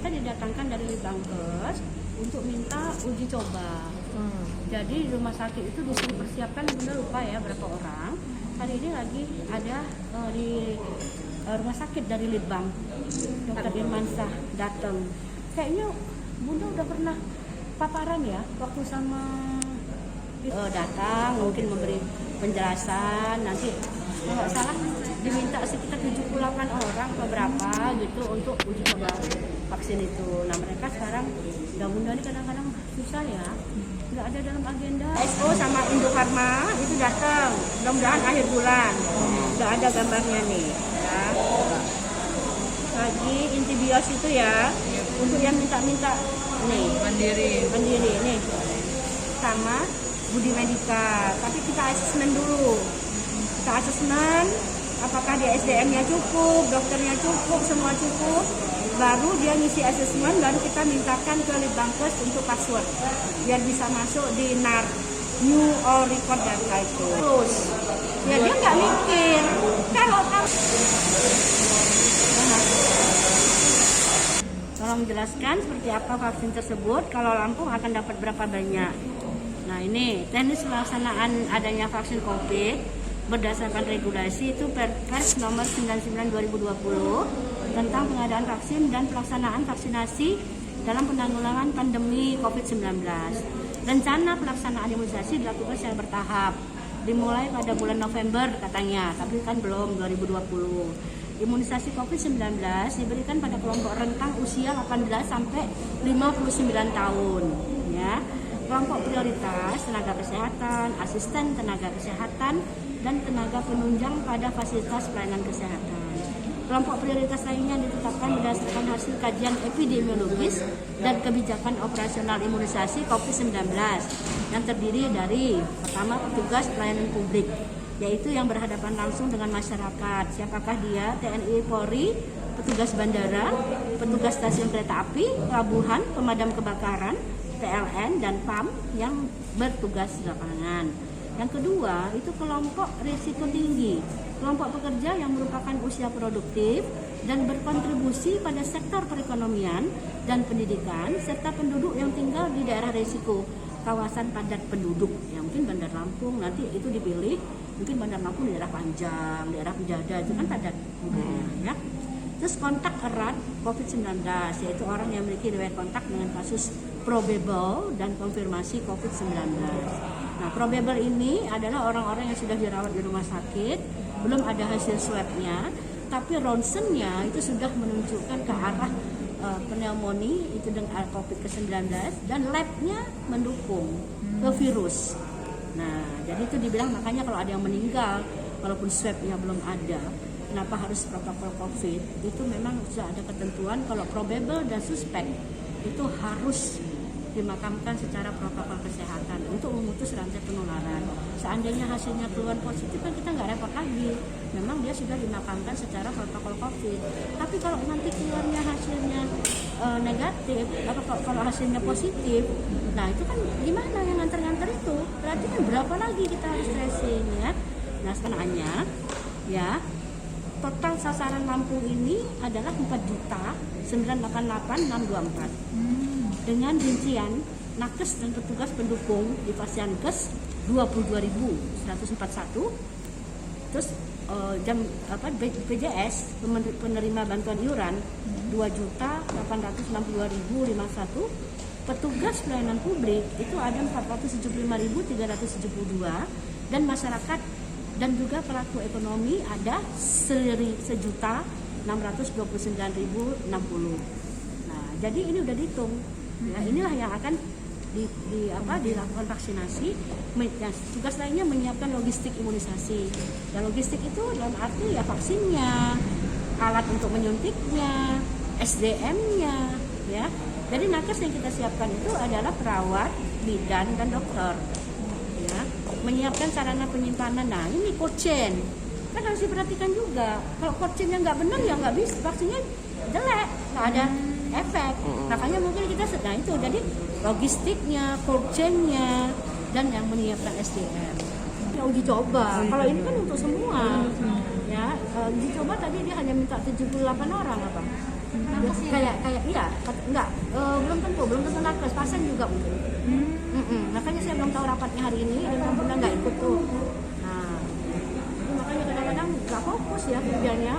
kita didatangkan dari Litbangkes untuk minta uji coba. Jadi di rumah sakit itu disuruh persiapkan, bunda lupa ya berapa orang. Hari ini lagi ada di rumah sakit dari Litbang, Dr. Irmansyah datang. Kayaknya bunda udah pernah paparan ya waktu sama datang, mungkin memberi penjelasan. Nanti kalau nggak salah diminta sekitar 78 orang atau berapa gitu untuk uji coba vaksin itu. Nah mereka sekarang, ya bunda ini kadang-kadang susah ya, nggak ada dalam agenda. SO sama Indofarma itu datang, mudah-mudahan akhir bulan. Nggak ada gambarnya nih ya. Lagi Intibios itu ya, untuk yang minta-minta nih mandiri nih, sama Budi Medika. Tapi kita asesmen dulu, kita asesmen apakah dia SDM-nya cukup, dokternya cukup, semua cukup, baru dia ngisi asesmen, baru kita mintakan ke Litbangkes untuk password biar bisa masuk di NAR, New All Record data itu. Terus ya dia nggak mikir kalau tolong jelaskan seperti apa vaksin tersebut, kalau Lampung akan dapat berapa banyak. Nah ini teknis pelaksanaan adanya vaksin COVID berdasarkan regulasi itu Perpres nomor 99/2020 tentang pengadaan vaksin dan pelaksanaan vaksinasi dalam penanggulangan pandemi COVID-19. Rencana pelaksanaan imunisasi dilakukan secara bertahap, dimulai pada bulan November katanya, tapi kan belum 2020. Imunisasi COVID-19 diberikan pada kelompok rentang usia 18 sampai 59 tahun ya. Kelompok prioritas tenaga kesehatan, asisten tenaga kesehatan, dan tenaga penunjang pada fasilitas pelayanan kesehatan. Kelompok prioritas lainnya ditetapkan berdasarkan hasil kajian epidemiologis dan kebijakan operasional imunisasi COVID-19 yang terdiri dari pertama petugas pelayanan publik, yaitu yang berhadapan langsung dengan masyarakat. Siapakah dia? TNI, Polri, petugas bandara, petugas stasiun kereta api, pelabuhan, pemadam kebakaran, PLN, dan PAM yang bertugas di lapangan. Yang kedua, itu kelompok risiko tinggi, kelompok pekerja yang merupakan usia produktif dan berkontribusi pada sektor perekonomian dan pendidikan, serta penduduk yang tinggal di daerah risiko, kawasan padat penduduk. Ya, mungkin Bandar Lampung nanti itu dipilih, mungkin Bandar Lampung di daerah Panjang, daerah Pejada itu kan padat ya. Terus kontak erat COVID-19, yaitu orang yang memiliki riwayat kontak dengan kasus probable dan konfirmasi COVID-19. Nah, probable ini adalah orang-orang yang sudah dirawat di rumah sakit, belum ada hasil swabnya, tapi ronsennya itu sudah menunjukkan ke arah pneumonia itu dengan COVID-19 dan labnya mendukung ke virus. Nah, jadi itu dibilang makanya kalau ada yang meninggal, walaupun swabnya belum ada, kenapa harus protokol COVID? Itu memang sudah ada ketentuan kalau probable dan suspek itu harus dimakamkan secara protokol kesehatan untuk memutus rantai penularan. Seandainya hasilnya keluar positif kan kita nggak repot lagi. Memang dia sudah dimakamkan secara protokol COVID. Tapi kalau nanti keluarnya hasilnya negatif, atau kalau hasilnya positif, nah itu kan gimana yang nganter-nganter itu? Berarti kan berapa lagi kita harus tracing ya? Nah sebenarnya ya total sasaran Lampung ini adalah 4.988.624. Dengan rincian nakes dan petugas pendukung di Pasyankes 22.141, terus BPJS penerima bantuan iuran 2.862.051, petugas pelayanan publik itu ada 475.372, dan masyarakat dan juga pelaku ekonomi ada 1.629.060. Nah, jadi ini udah dihitung. Nah, inilah yang akan dilakukan vaksinasi. Tugas lainnya menyiapkan logistik imunisasi. Dan logistik itu dalam arti ya vaksinnya, alat untuk menyuntiknya, SDM-nya, ya. Jadi nakes yang kita siapkan itu adalah perawat, bidan, dan dokter. Ya, menyiapkan sarana penyimpanan. Nah, ini cold chain kan harus diperhatikan juga. Kalau cold chain-nya nggak benar ya nggak bisa, vaksinnya jelek, nggak ada efek. Makanya mungkin kita sedang itu. Jadi logistiknya, cold chain-nya, dan yang menyiapkan SDM. Ya, uji coba. Kalau ini kan untuk semua. Ya, uji coba tadi dia hanya minta 78 orang apa? Kayak iya, enggak, belum tentu nakes, pasien juga mungkin. Makanya saya belum tahu rapatnya hari ini dan Bunda nggak ikut tuh. Nah, makanya kadang-kadang nggak fokus ya kerjanya.